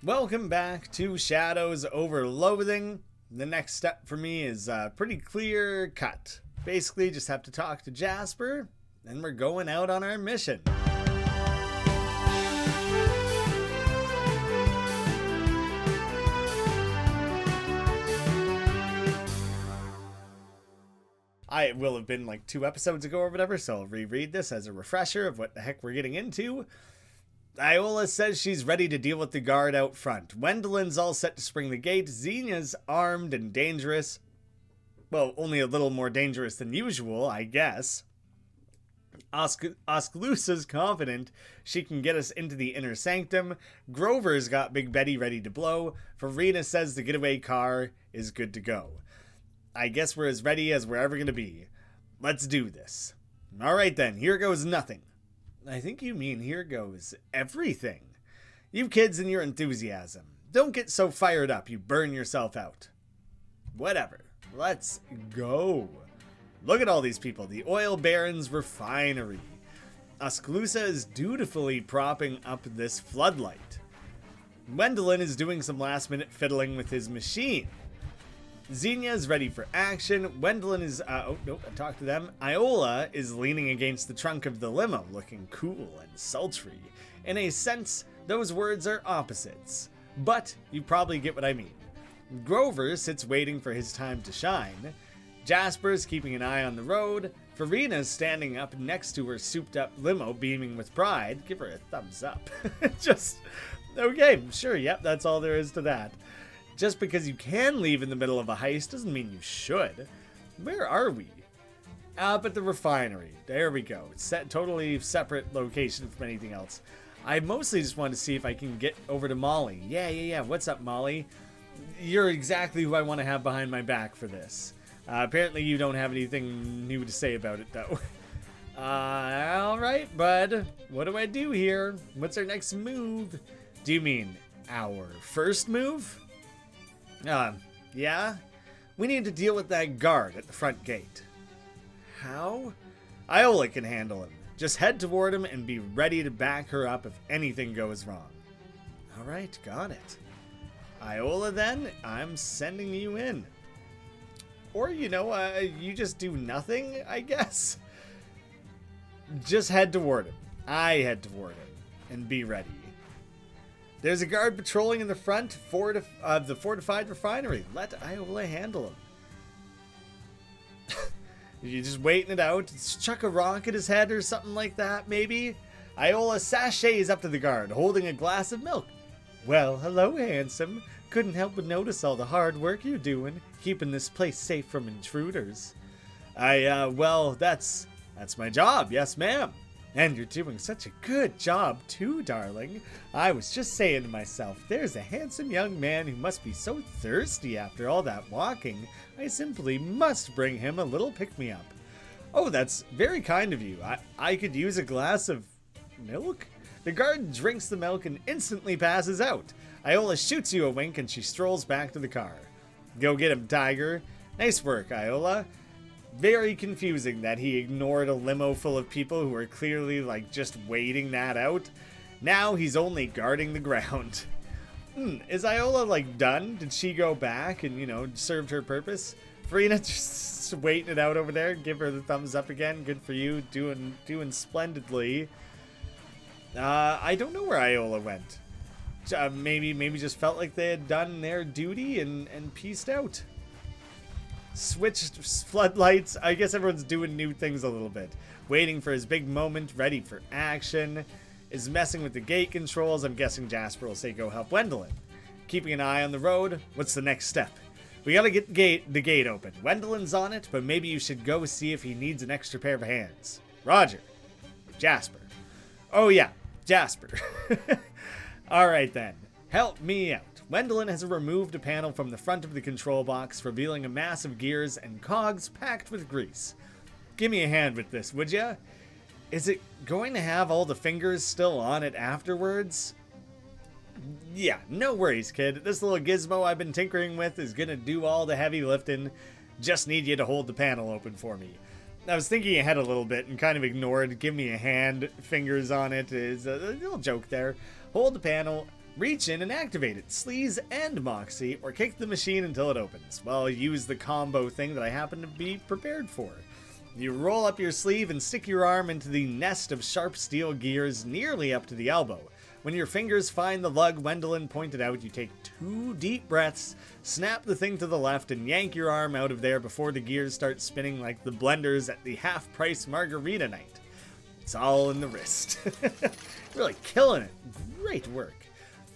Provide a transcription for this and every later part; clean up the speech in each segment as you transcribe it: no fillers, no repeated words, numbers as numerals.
Welcome back to Shadows Over Loathing. The next step for me is pretty clear cut. Basically, just have to talk to Jasper, and we're going out on our mission. It will have been like 2 episodes ago or whatever, so I'll reread this as a refresher of what the heck we're getting into. Iola says she's ready to deal with the guard out front. Wendellin's all set to spring the gate. Xenia's armed and dangerous. Well, only a little more dangerous than usual, I guess. Oscalusa's confident she can get us into the inner sanctum. Grover's got Big Betty ready to blow. Farina says the getaway car is good to go. I guess we're as ready as we're ever going to be. Let's do this. Alright then, here goes nothing. I think you mean here goes everything. You kids and your enthusiasm. Don't get so fired up you burn yourself out. Whatever. Let's go. Look at all these people. The oil baron's refinery. Oscalusa is dutifully propping up this floodlight. Wendelin is doing some last minute fiddling with his machine. Xenia is ready for action. Wendelin is, I talked to them. Iola is leaning against the trunk of the limo, looking cool and sultry. In a sense, those words are opposites. But you probably get what I mean. Grover sits waiting for his time to shine. Jasper's keeping an eye on the road. Farina's standing up next to her souped up limo, beaming with pride. Give her a thumbs up. Okay, sure, yep, that's all there is to that. Just because you can leave in the middle of a heist doesn't mean you should. Where are we? But the refinery. There we go. It's totally separate location from anything else. I mostly just want to see if I can get over to Molly. Yeah. What's up, Molly? You're exactly who I want to have behind my back for this. Apparently you don't have anything new to say about it, though. Alright, bud. What do I do here? What's our next move? Do you mean our first move? Yeah? We need to deal with that guard at the front gate. How? Iola can handle him. Just head toward him and be ready to back her up if anything goes wrong. Alright, got it. Iola then, I'm sending you in. Or, you just do nothing, I guess? Just head toward him. I head toward him. And be ready. There's a guard patrolling in the front of the fortified refinery. Let Iola handle him. You're just waiting it out. Just chuck a rock at his head or something like that, maybe? Iola sachets up to the guard, holding a glass of milk. Well, hello, handsome. Couldn't help but notice all the hard work you're doing, keeping this place safe from intruders. Well, that's my job, yes, ma'am. And you're doing such a good job, too, darling. I was just saying to myself, there's a handsome young man who must be so thirsty after all that walking. I simply must bring him a little pick-me-up. Oh, that's very kind of you. I could use a glass of milk? The guard drinks the milk and instantly passes out. Iola shoots you a wink and she strolls back to the car. Go get him, Tiger. Nice work, Iola. Very confusing that he ignored a limo full of people who were clearly, just waiting that out. Now he's only guarding the ground. Is Iola, done? Did she go back and, served her purpose? Farina just waiting it out over there. Give her the thumbs up again. Good for you. Doing splendidly. I don't know where Iola went. Maybe just felt like they had done their duty and peaced out. Switched floodlights. I guess everyone's doing new things a little bit. Waiting for his big moment, ready for action. Is messing with the gate controls. I'm guessing Jasper will say go help Wendelin. Keeping an eye on the road. What's the next step? We gotta get the gate open. Wendelin's on it, but maybe you should go see if he needs an extra pair of hands. Roger. Jasper. Oh yeah, Jasper. Alright then. Help me out. Wendelin has removed a panel from the front of the control box, revealing a mass of gears and cogs packed with grease. Give me a hand with this, would ya? Is it going to have all the fingers still on it afterwards? Yeah, no worries, kid. This little gizmo I've been tinkering with is gonna do all the heavy lifting. Just need you to hold the panel open for me. I was thinking ahead a little bit and kind of ignored give me a hand, fingers on it is a little joke there. Hold the panel Reach in and activate it, sleaze and moxie, or kick the machine until it opens. Well, use the combo thing that I happen to be prepared for. You roll up your sleeve and stick your arm into the nest of sharp steel gears nearly up to the elbow. When your fingers find the lug Wendelin pointed out, you take 2 deep breaths, snap the thing to the left, and yank your arm out of there before the gears start spinning like the blenders at the half-price margarita night. It's all in the wrist. Really killing it. Great work.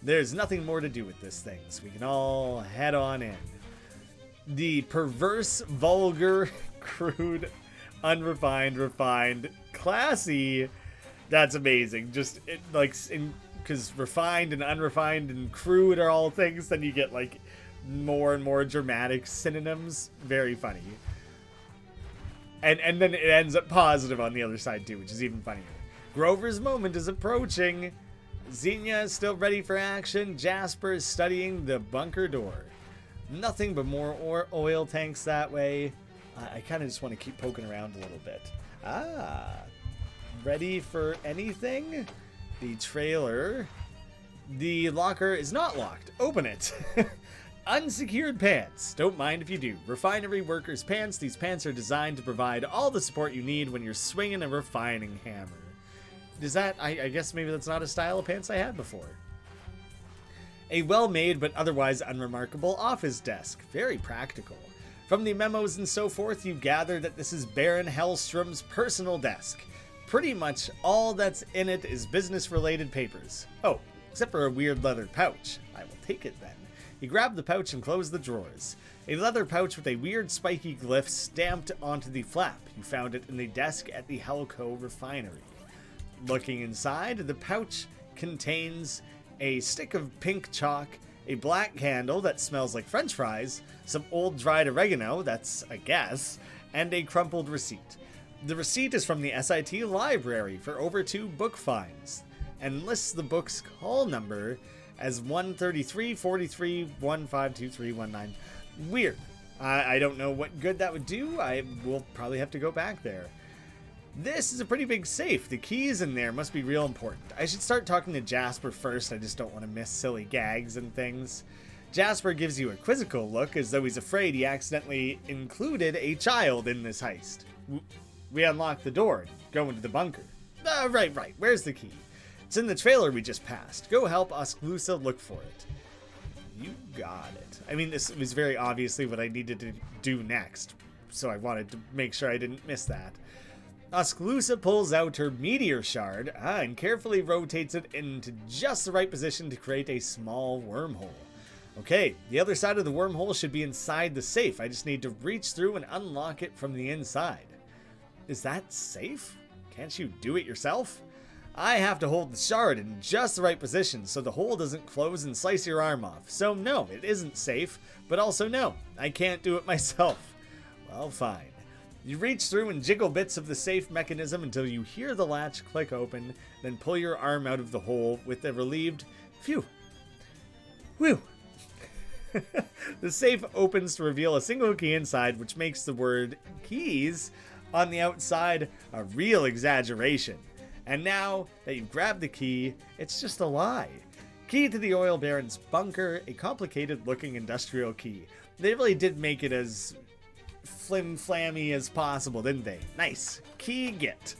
There's nothing more to do with this thing, so we can all head on in. The perverse, vulgar, crude, unrefined, refined, classy. That's amazing. Just it, like, because refined and unrefined and crude are all things, then you get like more and more dramatic synonyms. Very funny. And then it ends up positive on the other side too, which is even funnier. Grover's moment is approaching. Xenia is still ready for action. Jasper is studying the bunker door. Nothing but more oil tanks that way. I kind of just want to keep poking around a little bit. Ready for anything? The trailer. The locker is not locked. Open it. Unsecured pants. Don't mind if you do. Refinery workers' pants. These pants are designed to provide all the support you need when you're swinging a refining hammer. Is that, I guess maybe that's not a style of pants I had before. A well-made but otherwise unremarkable office desk. Very practical. From the memos and so forth, you gather that this is Baron Hellstrom's personal desk. Pretty much all that's in it is business-related papers. Oh, except for a weird leather pouch. I will take it then. You grab the pouch and close the drawers. A leather pouch with a weird spiky glyph stamped onto the flap. You found it in the desk at the Helco refinery. Looking inside, the pouch contains a stick of pink chalk, a black candle that smells like french fries, some old dried oregano, that's a guess, and a crumpled receipt. The receipt is from the SIT library for over 2 book finds, and lists the book's call number as 133-43-152319. Weird. I don't know what good that would do. I will probably have to go back there. This is a pretty big safe. The keys in there must be real important. I should start talking to Jasper first. I just don't want to miss silly gags and things. Jasper gives you a quizzical look as though he's afraid he accidentally included a child in this heist. We unlock the door and go into the bunker. Right. Where's the key? It's in the trailer we just passed. Go help Osclusa look for it. You got it. I mean, this was very obviously what I needed to do next, so I wanted to make sure I didn't miss that. Osclusa pulls out her meteor shard and carefully rotates it into just the right position to create a small wormhole. Okay, the other side of the wormhole should be inside the safe. I just need to reach through and unlock it from the inside. Is that safe? Can't you do it yourself? I have to hold the shard in just the right position so the hole doesn't close and slice your arm off. So no, it isn't safe, but also no, I can't do it myself. Well, fine. You reach through and jiggle bits of the safe mechanism until you hear the latch click open, then pull your arm out of the hole with a relieved, phew. Whew. The safe opens to reveal a single key inside, which makes the word keys on the outside a real exaggeration. And now that you've grabbed the key, it's just a lie. Key to the Oil Baron's bunker, a complicated looking industrial key. They really did make it as flim-flammy as possible, didn't they? Nice. Key get.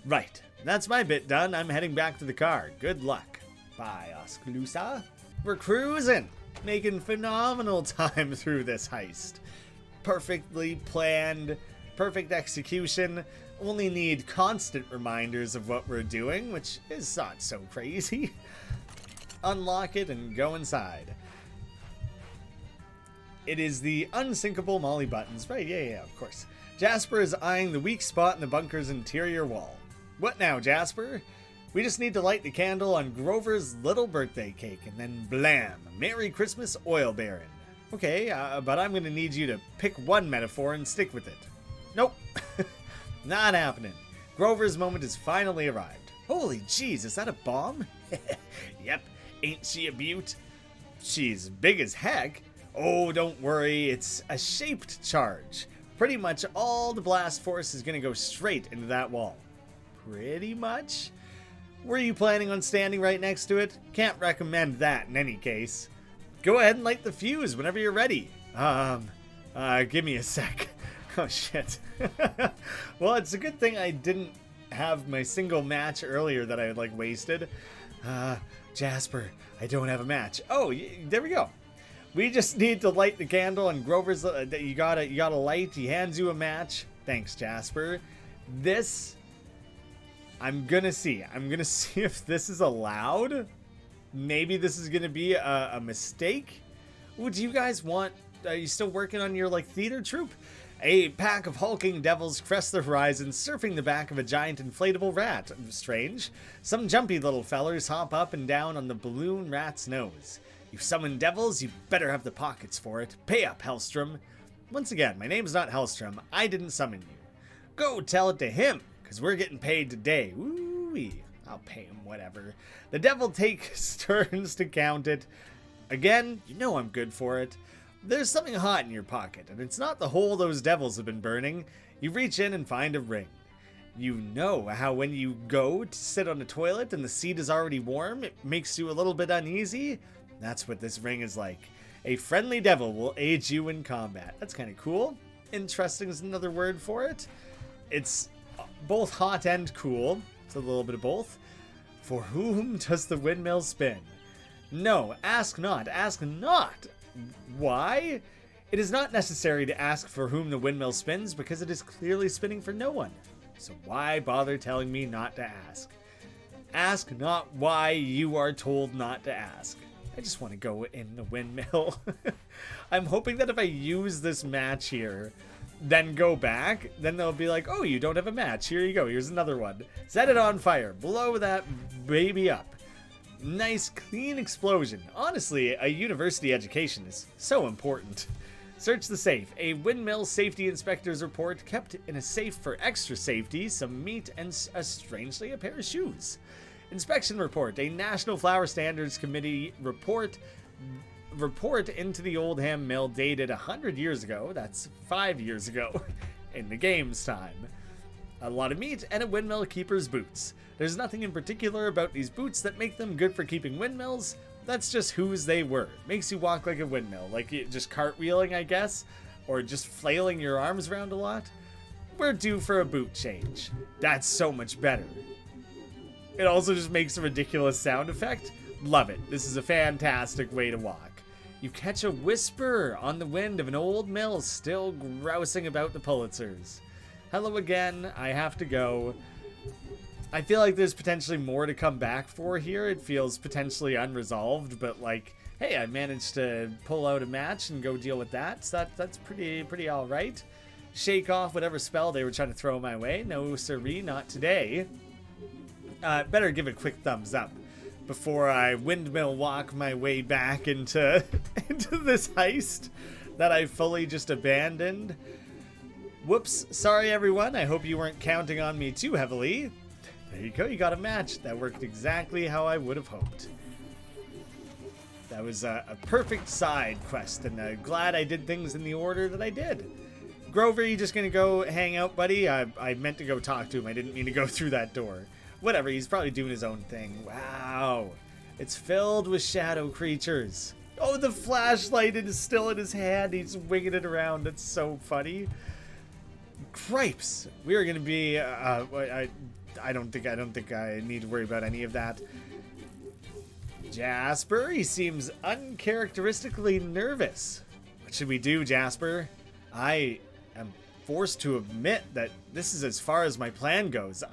Right. That's my bit done. I'm heading back to the car. Good luck. Bye, Osclusa. We're cruising. Making phenomenal time through this heist. Perfectly planned. Perfect execution. Only need constant reminders of what we're doing, which is not so crazy. Unlock it and go inside. It is the unsinkable Molly buttons. Right, yeah, of course. Jasper is eyeing the weak spot in the bunker's interior wall. What now, Jasper? We just need to light the candle on Grover's little birthday cake, and then blam! Merry Christmas, Oil Baron. Okay, but I'm going to need you to pick one metaphor and stick with it. Nope. Not happening. Grover's moment has finally arrived. Holy jeez, is that a bomb? Yep, ain't she a beaut? She's big as heck. Oh, don't worry, it's a shaped charge. Pretty much all the blast force is going to go straight into that wall. Pretty much? Were you planning on standing right next to it? Can't recommend that in any case. Go ahead and light the fuse whenever you're ready. Give me a sec. Oh shit. Well, it's a good thing I didn't have my single match earlier that I had like wasted. Jasper, I don't have a match. Oh, there we go. We just need to light the candle, and Grover's you gotta light. He hands you a match. Thanks, Jasper. This, I'm gonna see if this is allowed. Maybe this is gonna be a mistake. Ooh, do you guys want? Are you still working on your like theater troupe? A pack of hulking devils crest the horizon, surfing the back of a giant inflatable rat. Strange. Some jumpy little fellers hop up and down on the balloon rat's nose. You summon devils, you better have the pockets for it. Pay up, Hellstrom. Once again, my name's not Hellstrom. I didn't summon you. Go tell it to him, because we're getting paid today. Woo-wee. I'll pay him whatever. The devil takes turns to count it. Again, you know I'm good for it. There's something hot in your pocket, and it's not the hole those devils have been burning. You reach in and find a ring. You know how when you go to sit on a toilet and the seat is already warm, it makes you a little bit uneasy? That's what this ring is like. A friendly devil will aid you in combat. That's kind of cool. Interesting is another word for it. It's both hot and cool. It's a little bit of both. For whom does the windmill spin? No, ask not. Ask not. Why? It is not necessary to ask for whom the windmill spins, because it is clearly spinning for no one. So why bother telling me not to ask? Ask not why you are told not to ask. I just want to go in the windmill. I'm hoping that if I use this match here, then go back, then they'll be like, oh, you don't have a match. Here you go. Here's another one. Set it on fire. Blow that baby up. Nice, clean explosion. Honestly, a university education is so important. Search the safe. A windmill safety inspector's report kept in a safe for extra safety, some meat, and strangely a pair of shoes. Inspection report. A National Flour Standards Committee report into the old ham mill dated 100 years ago. That's 5 years ago in the game's time. A lot of meat and a windmill keeper's boots. There's nothing in particular about these boots that make them good for keeping windmills. That's just whose they were. Makes you walk like a windmill, like just cartwheeling, I guess, or just flailing your arms around a lot. We're due for a boot change. That's so much better. It also just makes a ridiculous sound effect. Love it. This is a fantastic way to walk. You catch a whisper on the wind of an old mill still grousing about the Pulitzers. Hello again. I have to go. I feel like there's potentially more to come back for here. It feels potentially unresolved, but like, hey, I managed to pull out a match and go deal with that. So that's pretty all right. Shake off whatever spell they were trying to throw my way. No siree, not today. Better give a quick thumbs up before I windmill walk my way back into this heist that I fully just abandoned. Whoops, sorry everyone. I hope you weren't counting on me too heavily. There you go, you got a match. That worked exactly how I would have hoped. That was a perfect side quest, and glad I did things in the order that I did. Grover, you just gonna go hang out, buddy? I meant to go talk to him. I didn't mean to go through that door. Whatever, he's probably doing his own thing. Wow. It's filled with shadow creatures. Oh, the flashlight is still in his hand. He's winging it around. It's so funny. Cripes. We are going to be... I don't think I need to worry about any of that. Jasper, he seems uncharacteristically nervous. What should we do, Jasper? I am forced to admit that this is as far as my plan goes.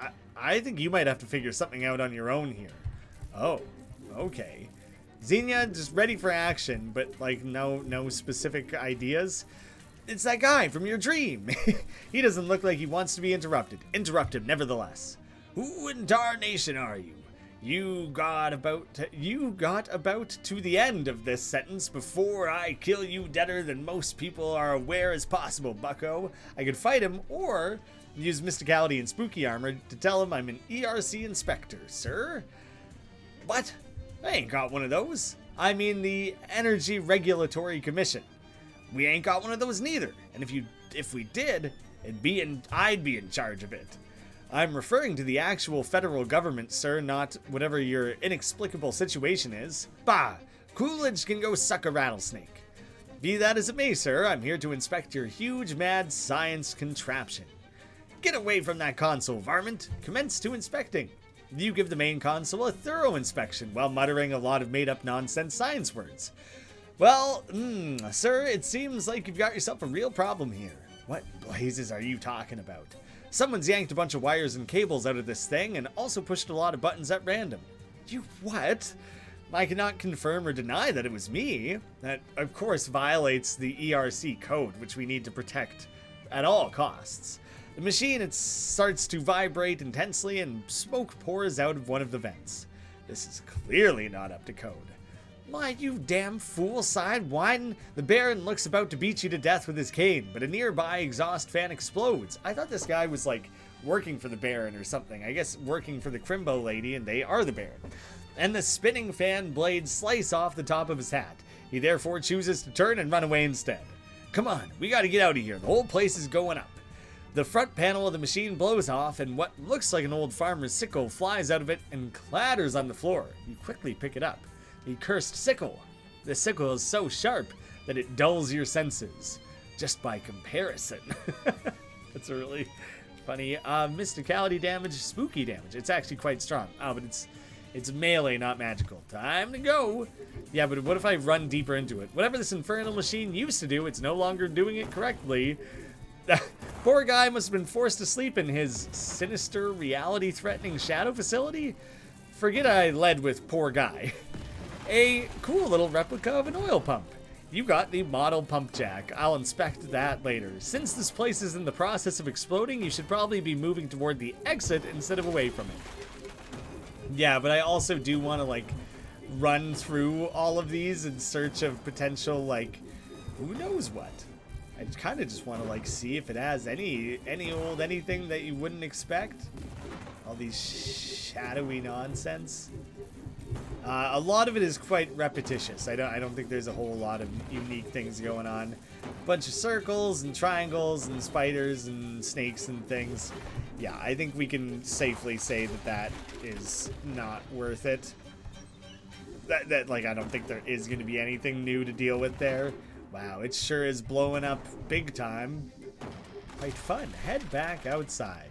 I think you might have to figure something out on your own here. Oh, okay. Xenia, just ready for action, but like no specific ideas. It's that guy from your dream. He doesn't look like he wants to be interrupted. Interrupt him, nevertheless. Who in darnation are you? You got about to the end of this sentence before I kill you deader than most people are aware as possible, bucko. I could fight him or use mysticality and spooky armor to tell him I'm an ERC inspector, sir. What? I ain't got one of those. I mean the Energy Regulatory Commission. We ain't got one of those neither. And if we did, I'd be in charge of it. I'm referring to the actual federal government, sir, not whatever your inexplicable situation is. Bah! Coolidge can go suck a rattlesnake. Be that as it may, sir, I'm here to inspect your huge mad science contraption. Get away from that console, varmint. Commence to inspecting. You give the main console a thorough inspection while muttering a lot of made-up nonsense science words. Well, sir, it seems like you've got yourself a real problem here. What blazes are you talking about? Someone's yanked a bunch of wires and cables out of this thing and also pushed a lot of buttons at random. You what? I cannot confirm or deny that it was me. That, of course, violates the ERC code, which we need to protect at all costs. The machine, it starts to vibrate intensely and smoke pours out of one of the vents. This is clearly not up to code. Why, you damn fool, sidewinding. The Baron looks about to beat you to death with his cane, but a nearby exhaust fan explodes. I thought this guy was, like, working for the Baron or something. I guess working for the Crimbo lady, and they are the Baron. And the spinning fan blades slice off the top of his hat. He therefore chooses to turn and run away instead. Come on, we gotta get out of here. The whole place is going up. The front panel of the machine blows off, and what looks like an old farmer's sickle flies out of it and clatters on the floor. You quickly pick it up. The cursed sickle. The sickle is so sharp that it dulls your senses, just by comparison. That's a really funny. Mysticality damage, spooky damage. It's actually quite strong. Oh, but it's melee, not magical. Time to go. Yeah, but what if I run deeper into it? Whatever this infernal machine used to do, it's no longer doing it correctly. Poor guy must have been forced to sleep in his sinister, reality-threatening shadow facility. Forget I led with poor guy. A cool little replica of an oil pump. You got the model pump jack. I'll inspect that later. Since this place is in the process of exploding, you should probably be moving toward the exit instead of away from it. Yeah, but I also do want to, like, run through all of these in search of potential, like, who knows what. I kind of just want to, like, see if it has any old anything that you wouldn't expect. All these shadowy nonsense. A lot of it is quite repetitious. I don't think there's a whole lot of unique things going on. Bunch of circles and triangles and spiders and snakes and things. Yeah, I think we can safely say that that is not worth it. That like, I don't think there is going to be anything new to deal with there. Wow, it sure is blowing up big time. Quite fun. Head back outside.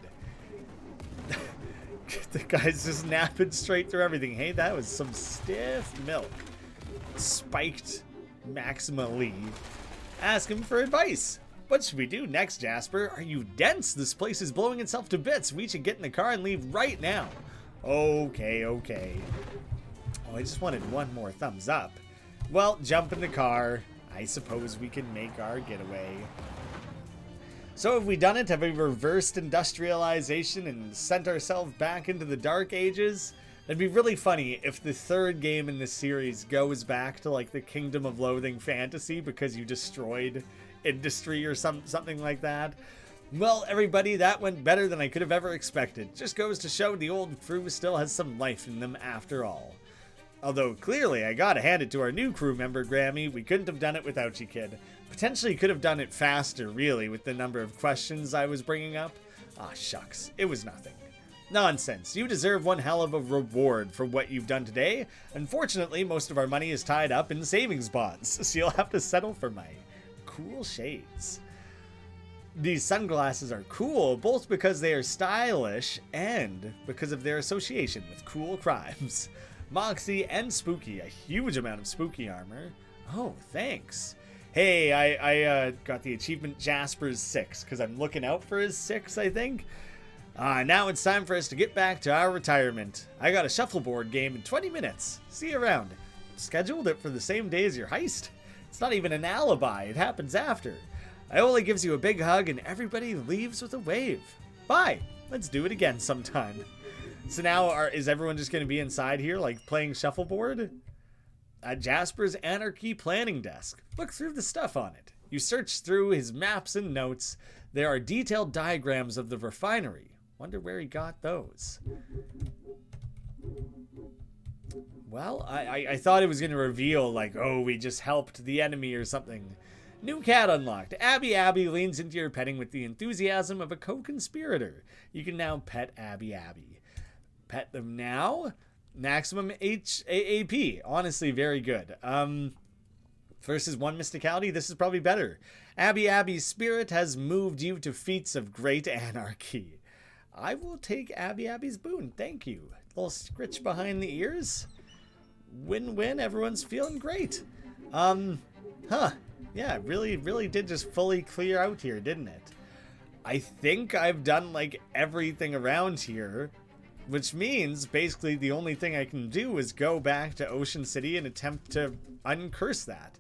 The guy's just napping straight through everything. Hey, that was some stiff milk. Spiked maximally. Ask him for advice. What should we do next, Jasper? Are you dense? This place is blowing itself to bits. We should get in the car and leave right now. Okay. Oh, I just wanted one more thumbs up. Well, jump in the car. I suppose we can make our getaway. So have we done it? Have we reversed industrialization and sent ourselves back into the dark ages? It'd be really funny if the third game in this series goes back to, like, the Kingdom of Loathing fantasy because you destroyed industry or something like that. Well, everybody, that went better than I could have ever expected. Just goes to show the old crew still has some life in them after all. Although, clearly, I gotta hand it to our new crew member, Grammy. We couldn't have done it without you, kid. Potentially could have done it faster, really, with the number of questions I was bringing up. Ah, shucks. It was nothing. Nonsense. You deserve one hell of a reward for what you've done today. Unfortunately, most of our money is tied up in savings bonds, so you'll have to settle for my cool shades. These sunglasses are cool, both because they are stylish and because of their association with cool crimes. Moxie and Spooky, a huge amount of spooky armor. Oh, thanks. Hey, I got the achievement Jasper's 6, because I'm looking out for his 6, I think. Now it's time for us to get back to our retirement. I got a shuffleboard game in 20 minutes. See you around. Scheduled it for the same day as your heist? It's not even an alibi, it happens after. Iola gives you a big hug and everybody leaves with a wave. Bye. Let's do it again sometime. So now, is everyone just going to be inside here, like, playing shuffleboard? At Jasper's Anarchy Planning Desk. Look through the stuff on it. You search through his maps and notes. There are detailed diagrams of the refinery. Wonder where he got those. Well, I thought it was going to reveal, like, oh, we just helped the enemy or something. New cat unlocked. Abby leans into your petting with the enthusiasm of a co-conspirator. You can now pet Abby. Pet them now. Maximum HAAP. Honestly, very good. Versus 1 mysticality, this is probably better. Abby's spirit has moved you to feats of great anarchy. I will take Abby's boon. Thank you. Little scritch behind the ears. Win-win. Everyone's feeling great. Yeah, really did just fully clear out here, didn't it? I think I've done like everything around here, which means basically the only thing I can do is go back to Ocean City and attempt to uncurse that.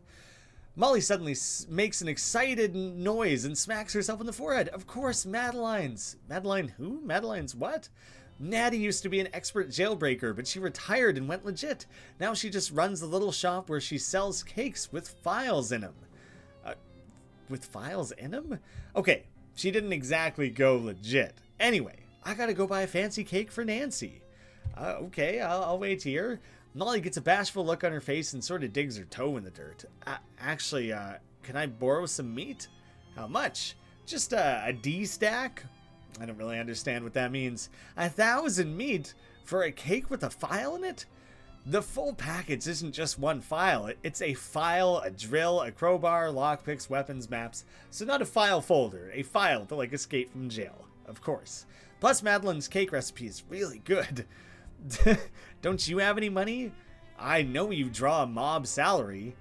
Molly suddenly makes an excited noise and smacks herself in the forehead. Of course, Madeline's. Madeline who? Madeline's what? Natty used to be an expert jailbreaker, but she retired and went legit. Now she just runs a little shop where she sells cakes with files in them. With files in them? Okay, she didn't exactly go legit. Anyway, I gotta go buy a fancy cake for Nancy. Okay, I'll wait here. Molly gets a bashful look on her face and sort of digs her toe in the dirt. Actually, can I borrow some meat? How much? Just a D stack? I don't really understand what that means. 1,000 meat for a cake with a file in it? The full package isn't just one file. It's a file, a drill, a crowbar, lockpicks, weapons, maps. So not a file folder, a file to like escape from jail, of course. Plus Madeline's cake recipe is really good. Don't you have any money? I know you draw a mob salary.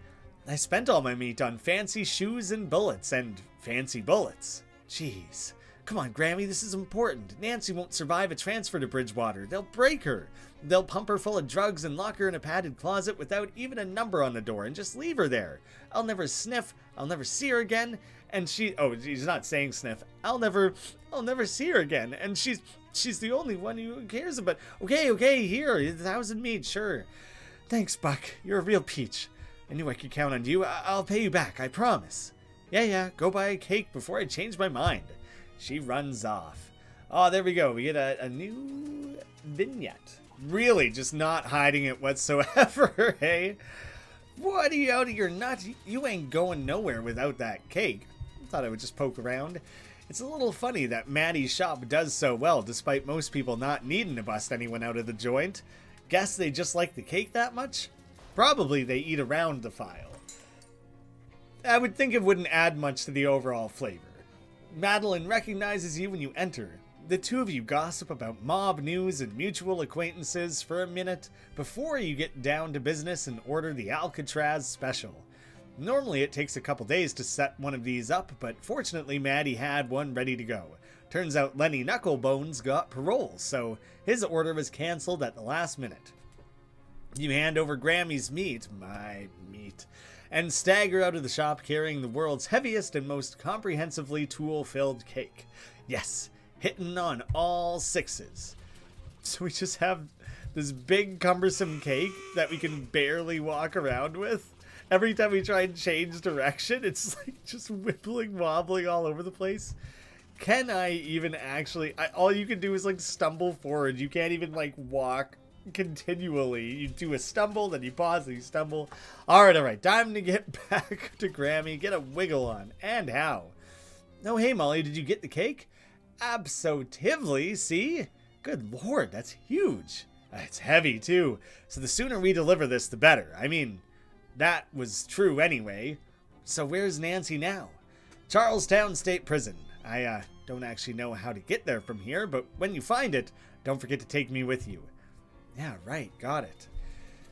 I spent all my meat on fancy shoes and bullets and fancy bullets. Jeez. Come on, Grammy, this is important. Nancy won't survive a transfer to Bridgewater. They'll break her. They'll pump her full of drugs and lock her in a padded closet without even a number on the door and just leave her there. I'll never sniff. I'll never see her again. And she's not saying sniff. I'll never see her again. And she's the only one who cares about. Okay, here, 1,000 meat, sure. Thanks, Buck. You're a real peach. I knew I could count on you. I'll pay you back, I promise. Yeah, go buy a cake before I change my mind. She runs off. Oh, there we go. We get a new vignette. Really, just not hiding it whatsoever, hey? What, are you out of your nuts? You ain't going nowhere without that cake. I thought I would just poke around. It's a little funny that Maddie's shop does so well, despite most people not needing to bust anyone out of the joint. Guess they just like the cake that much? Probably they eat around the file. I would think it wouldn't add much to the overall flavor. Madeline recognizes you when you enter. The two of you gossip about mob news and mutual acquaintances for a minute before you get down to business and order the Alcatraz special. Normally it takes a couple days to set one of these up, but fortunately Maddie had one ready to go. Turns out Lenny Knucklebones got parole, so his order was cancelled at the last minute. You hand over Grammy's meat, my meat, and stagger out of the shop carrying the world's heaviest and most comprehensively tool-filled cake. Yes, hitting on all sixes. So we just have this big cumbersome cake that we can barely walk around with. Every time we try and change direction, it's like just wobbling all over the place. Can I even actually... all you can do is like stumble forward. You can't even like walk continually. You do a stumble, then you pause, then you stumble. Alright, time to get back to Grammy. Get a wiggle on. And how? Oh, hey Molly, did you get the cake? Absolutely, see? Good lord, that's huge. It's heavy too. So the sooner we deliver this, the better. I mean, that was true anyway. So where's Nancy now? Charlestown State Prison. I don't actually know how to get there from here, but when you find it, don't forget to take me with you. Yeah, right, got it.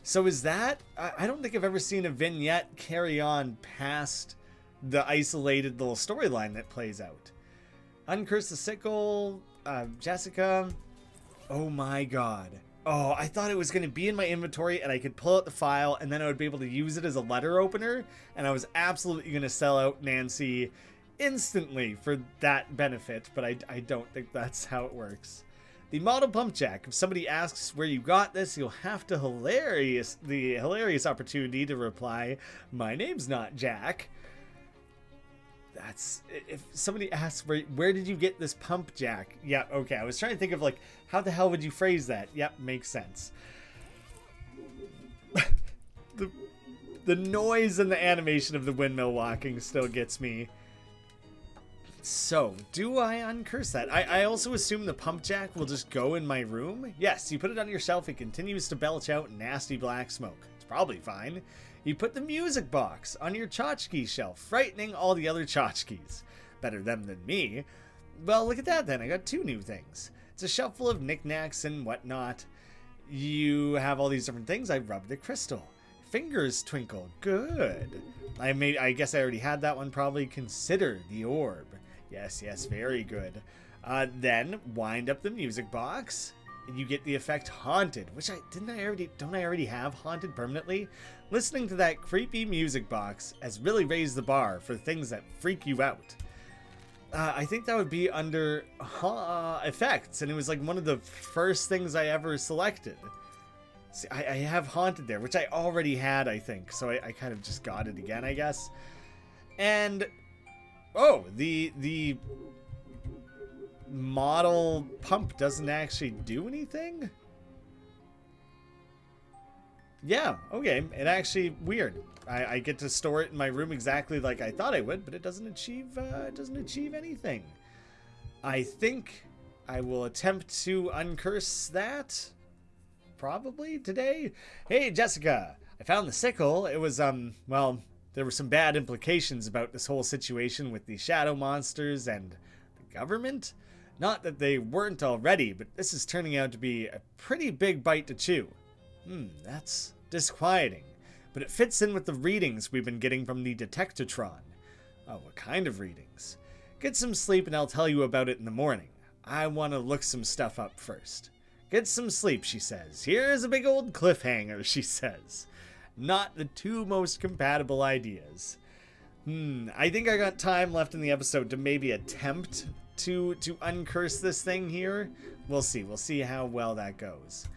So is that... I don't think I've ever seen a vignette carry on past the isolated little storyline that plays out. Uncurse the sickle, Jessica. Oh my god. Oh, I thought it was going to be in my inventory and I could pull out the file and then I would be able to use it as a letter opener. And I was absolutely going to sell out Nancy instantly for that benefit, but I don't think that's how it works. The model pump jack. If somebody asks where you got this, you'll have the hilarious opportunity to reply, "My name's not Jack." That's... if somebody asks where did you get this pump jack? Yeah, okay. I was trying to think of like, how the hell would you phrase that? Yep, makes sense. The noise and the animation of the windmill walking still gets me. So, do I uncurse that? I also assume the pump jack will just go in my room. Yes, you put it on your shelf, it continues to belch out nasty black smoke. It's probably fine. You put the music box on your tchotchke shelf, frightening all the other tchotchkes. Better them than me. Well, look at that then, I got 2 new things. It's a shelf full of knickknacks and whatnot. You have all these different things. I rubbed the crystal. Fingers twinkle. Good. I guess I already had that one probably. Consider the orb. Yes, very good. Then wind up the music box. And you get the effect haunted, which don't I already have haunted permanently? Listening to that creepy music box has really raised the bar for things that freak you out. I think that would be under effects, and it was like one of the first things I ever selected. See, I have haunted there, which I already had, I think, so I kind of just got it again, I guess. And oh, the model pump doesn't actually do anything? Yeah, okay, it actually, weird. I get to store it in my room exactly like I thought I would, but it doesn't achieve anything. I think I will attempt to uncurse that probably today. Hey, Jessica, I found the sickle. It was, well, there were some bad implications about this whole situation with the shadow monsters and the government. Not that they weren't already, but this is turning out to be a pretty big bite to chew. That's disquieting. But it fits in with the readings we've been getting from the Detectatron. Oh, what kind of readings? Get some sleep and I'll tell you about it in the morning. I want to look some stuff up first. Get some sleep, she says. Here's a big old cliffhanger, she says. Not the 2 most compatible ideas. I think I got time left in the episode to maybe attempt to uncurse this thing here. We'll see how well that goes.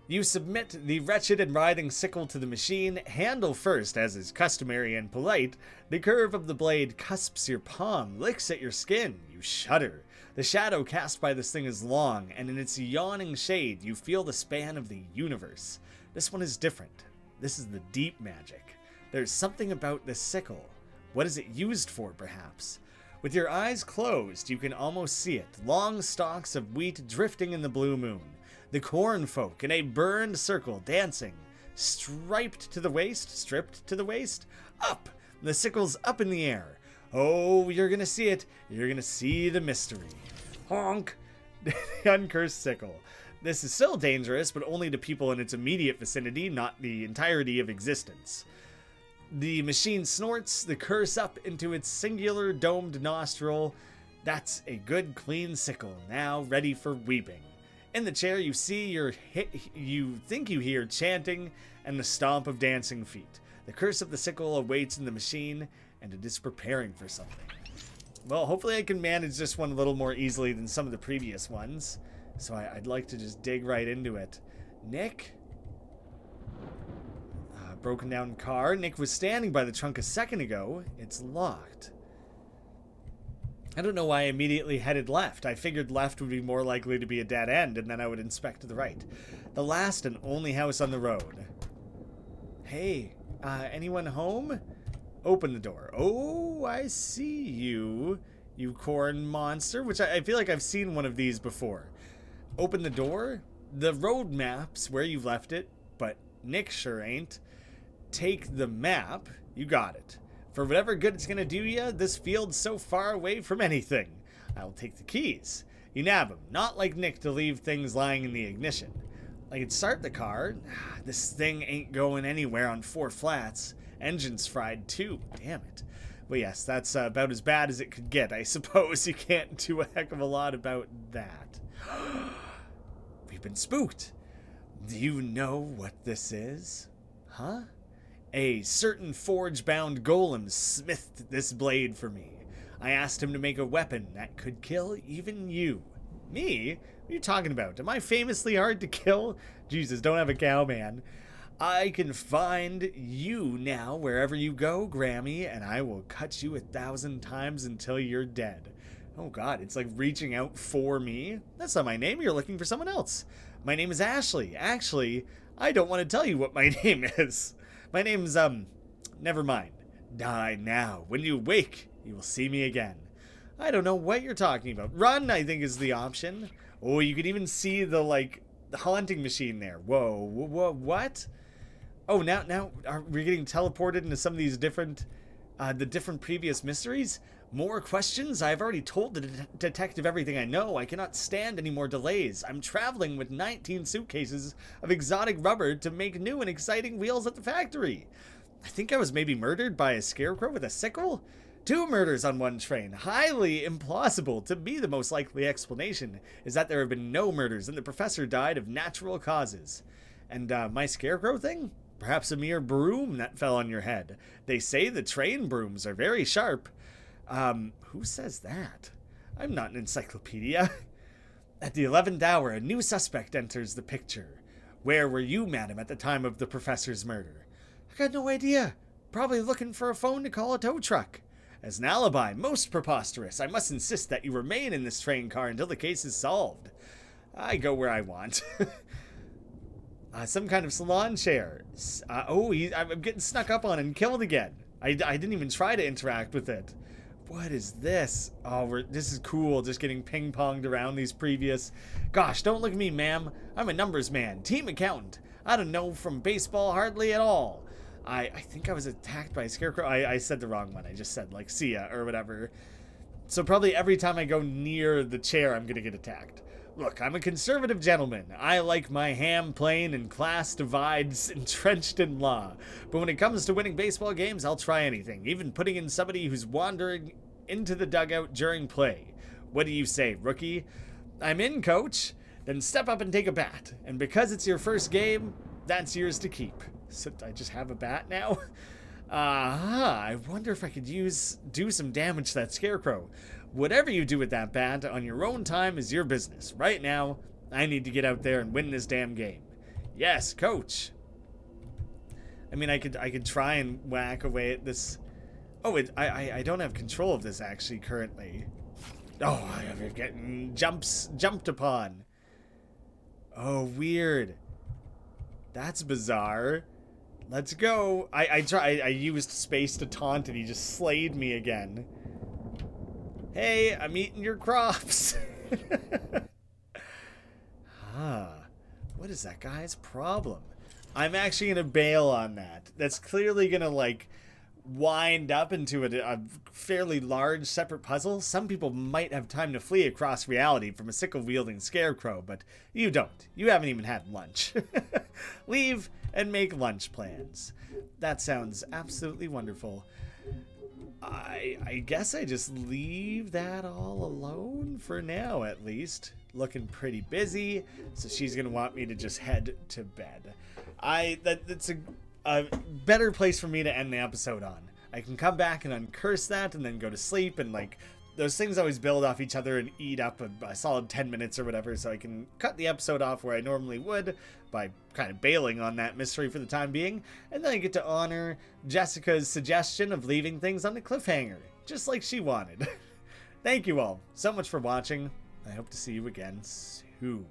You submit the wretched and writhing sickle to the machine, handle first, as is customary and polite. The curve of the blade cusps your palm, licks at your skin. You shudder. The shadow cast by this thing is long, and in its yawning shade, you feel the span of the universe. This one is different. This is the deep magic. There's something about this sickle. What is it used for, perhaps? With your eyes closed, you can almost see it. Long stalks of wheat drifting in the blue moon. The corn folk in a burned circle dancing, striped to the waist, stripped to the waist, up! The sickle's up in the air. Oh, you're gonna see it. You're gonna see the mystery. Honk! The uncursed sickle. This is still dangerous, but only to people in its immediate vicinity, not the entirety of existence. The machine snorts, the curse up into its singular domed nostril. That's a good clean sickle, now ready for weeping. In the chair, you see you think you hear chanting and the stomp of dancing feet. The curse of the sickle awaits in the machine, and it is preparing for something. Well, hopefully I can manage this one a little more easily than some of the previous ones. So I'd like to just dig right into it. Nick? Broken down car. Nick was standing by the trunk a second ago. It's locked. I don't know why I immediately headed left. I figured left would be more likely to be a dead end, and then I would inspect to the right. The last and only house on the road. Hey, anyone home? Open the door. Oh, I see you, you corn monster, which I feel like I've seen one of these before. Open the door. The road map's where you've left it, but Nick sure ain't. Take the map. You got it. For whatever good it's gonna do ya, this field's so far away from anything. I'll take the keys. You nab them, not like Nick to leave things lying in the ignition. I could start the car. This thing ain't going anywhere on 4 flats. Engine's fried too. Damn it. Well, yes, that's about as bad as it could get. I suppose you can't do a heck of a lot about that. We've been spooked. Do you know what this is? Huh? A certain forge-bound golem smithed this blade for me. I asked him to make a weapon that could kill even you. Me? What are you talking about? Am I famously hard to kill? Jesus, don't have a cow, man. I can find you now wherever you go, Grammy, and I will cut you 1,000 times until you're dead. Oh god, it's like reaching out for me. That's not my name, you're looking for someone else. My name is Ashley. Actually, I don't want to tell you what my name is. My name's, never mind. Die now. When you wake, you will see me again. I don't know what you're talking about. Run, I think, is the option. Oh, you can even see the, like, the haunting machine there. Whoa, what? Oh, now are we getting teleported into some of these different, the different previous mysteries? More questions? I've already told the detective everything I know. I cannot stand any more delays. I'm traveling with 19 suitcases of exotic rubber to make new and exciting wheels at the factory. I think I was maybe murdered by a scarecrow with a sickle? 2 murders on one train. Highly implausible. To me, the most likely explanation is that there have been no murders and the professor died of natural causes. And my scarecrow thing? Perhaps a mere broom that fell on your head. They say the train brooms are very sharp. Who says that? I'm not an encyclopedia. At the 11th hour, a new suspect enters the picture. Where were you, madam, at the time of the professor's murder? I got no idea. Probably looking for a phone to call a tow truck. As an alibi, most preposterous. I must insist that you remain in this train car until the case is solved. I go where I want. Some kind of salon chair. I'm getting snuck up on and killed again. I didn't even try to interact with it. What is this? Oh, this is cool, just getting ping-ponged around these previous... Gosh, don't look at me, ma'am. I'm a numbers man, team accountant. I don't know from baseball hardly at all. I think I was attacked by a scarecrow. I said the wrong one. I just said, like, see ya, or whatever. So probably every time I go near the chair, I'm gonna get attacked. Look, I'm a conservative gentleman. I like my ham plain and class divides entrenched in law. But when it comes to winning baseball games, I'll try anything, even putting in somebody who's wandering into the dugout during play. What do you say, rookie? I'm in, coach. Then step up and take a bat. And because it's your first game, that's yours to keep. So I just have a bat now? I wonder if I could do some damage to that scarecrow. Whatever you do with that bat on your own time is your business. Right now, I need to get out there and win this damn game. Yes, coach. I mean, I could try and whack away at this. Oh, I don't have control of this actually currently. Oh, I'm getting jumped upon. Oh, weird. That's bizarre. Let's go. I used space to taunt and he just slayed me again. Hey, I'm eating your crops. What is that guy's problem? I'm actually gonna bail on that. That's clearly gonna, like, wind up into a fairly large separate puzzle. Some people might have time to flee across reality from a sickle-wielding scarecrow, but you don't. You haven't even had lunch. Leave and make lunch plans. That sounds absolutely wonderful. I guess I just leave that all alone for now, at least. Looking pretty busy, so she's gonna want me to just head to bed. That's a better place for me to end the episode on. I can come back and uncurse that and then go to sleep, and like those things always build off each other and eat up a solid 10 minutes or whatever, so I can cut the episode off where I normally would by kind of bailing on that mystery for the time being, and then I get to honor Jessica's suggestion of leaving things on a cliffhanger, just like she wanted. Thank you all so much for watching. I hope to see you again soon.